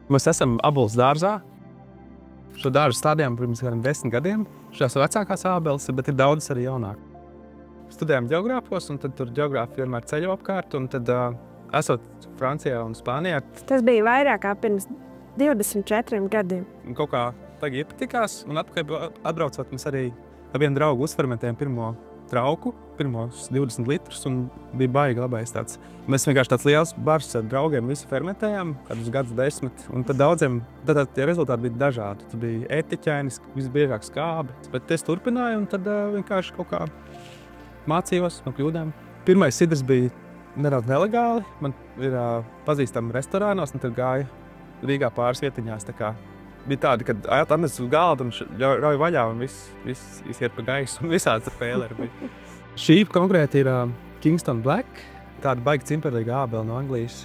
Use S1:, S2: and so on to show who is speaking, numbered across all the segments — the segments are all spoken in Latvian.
S1: Mēs esam Āboles dārzā. Šo dārzu stādījām pirms kādiem 10 gadiem. Šās vecākās ābeles, bet ir daudz arī jaunāk. Studējām ģeogrāfos, un tad tur ģeogrāfi vienmēr ceļo apkārt, un tad esot Francijā un Spānijā.
S2: Tas bija vairāk kā pirms 24 gadiem.
S1: Kaut kā tagad iepatikās, un atbraucot mēs arī ar vienu draugu uzfermentējām pirmo trauku, pirmos 20 litrus, un bija baigi labais tāds. Mēs vienkārši tāds liels bars ar draugiem visu fermentējām, kādus gadus 10, un tad daudziem, tad tie rezultāti bija dažādi. Tad bija ētiķainis, visbiežāk skābi, bet es turpināju, un tad vienkārši kaut kā mācījos no kļūdām. Pirmais sidrs bija nedaudz nelegāli. Man ir pazīstami restorānos, un tad gāja Rīgā pāris vietiņās. Tā kā bija tādi, kad atnes uz galda un rauj vaļā, un viss iet pa gaisu, un visāds spēle bija. Šī konkrēti ir Kingston Black, tāda baigi cimperīga ābele no Anglijas.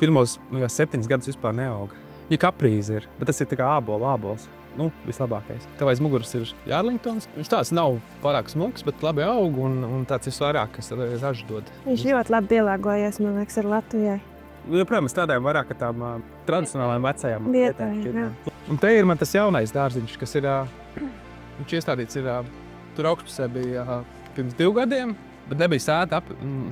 S1: Pirmos 7 gadus vispār neauga. Ja kaprīze ir, bet tas ir tā kā ābols. Nu, vislabākais. Tev aiz muguras ir Jārlingtons. Viņš tāds nav pārāk smuks, bet labi aug, un tāds ir vairāk, kas ražu dod.
S2: Viņš ļoti labi pielāgojies, man liekas, ar Latvijai.
S1: Joprojām mēs strādājam vairāk ar tām tradicionālām vecajām
S2: vietām.
S1: Un te ir man tas jaunais dārziņš, kas ir, viņš iestādīts ir, tur augšpusē bija pirms 2 gadiem, bet nebija sēta,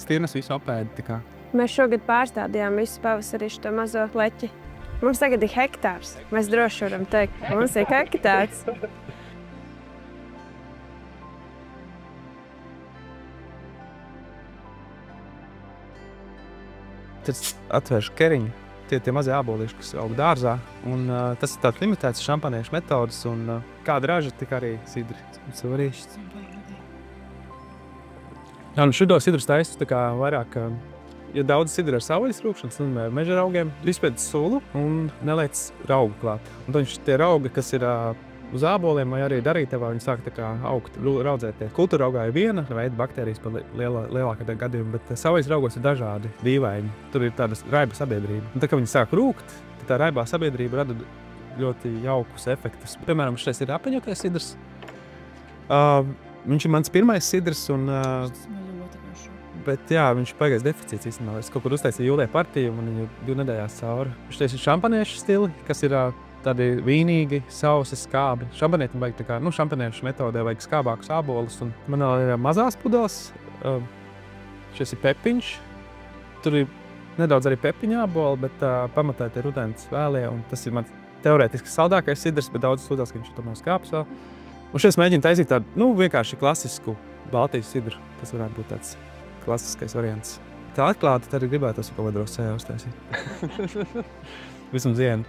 S1: stirnas visu apēdi.
S2: Mēs šogad pārstādījām visu pavasarī šo mazo leķi. Mums tagad ir hektārs. Mēs droši varam teikt, mums ir hektārs.
S1: Tad atvēršu keriņu. Tie mazie ābolīši, kas aug dārzā. Un tas ir tāds limitēts šampaniešu metodas. Un kāda raža, tik arī sidri. Savarīšķis. Jā, un šitos sidrus taisu tā kā vairāk... Ja daudz sidra ar savvaļas rūkšanas, un meža raugiem, vispēc sulu un neliec raugu klāt. Un tad tie raugi, kas ir uz āboliem vai arī darītavā, viņi sāk tā kā augt, raudzēties. Kultūra raugā ir viena veida baktērijas par lielākā gadījumu, bet savvaļas raugos ir dažādi dīvaini. Tur ir tāda raiba sabiedrība. Un tā, kad viņi sāk rūkt, tad tā raibā sabiedrība rada ļoti jaukus efektus. Piemēram, šis ir apaņotais sidrs. Viņš ir mans pirmais sidrs, un bet jā, viņš paigais deficīts īstenībā. Es kaut kur uztaisīju jūlijā partiju, un viņu 2 nedēļās cauri. Šis ir šampaniešu stili, kas ir tādi vīnīgi, sausi, skābi. Šampanietim vajag tā kā, šampaniešu metodē vajag skābākus ābolus. Un man ir mazās pudeles. Šis ir pepiņš. Tur ir nedaudz arī pepiņa āboli, bet pamatā ir rudens vēlie. Un tas ir mans teorētiski saldākais sidrs, bet daudz sūdzās, ka viņš tomēr skāps vēl. Un šis mēģina taisīt tādu, vienkārši klasisku Baltijas sidru. Tas varētu būt tāds klasiskais variants. Tā atklāti, tad gribētu kaut kādā rosējā uztaisīt. Vismaz vienu.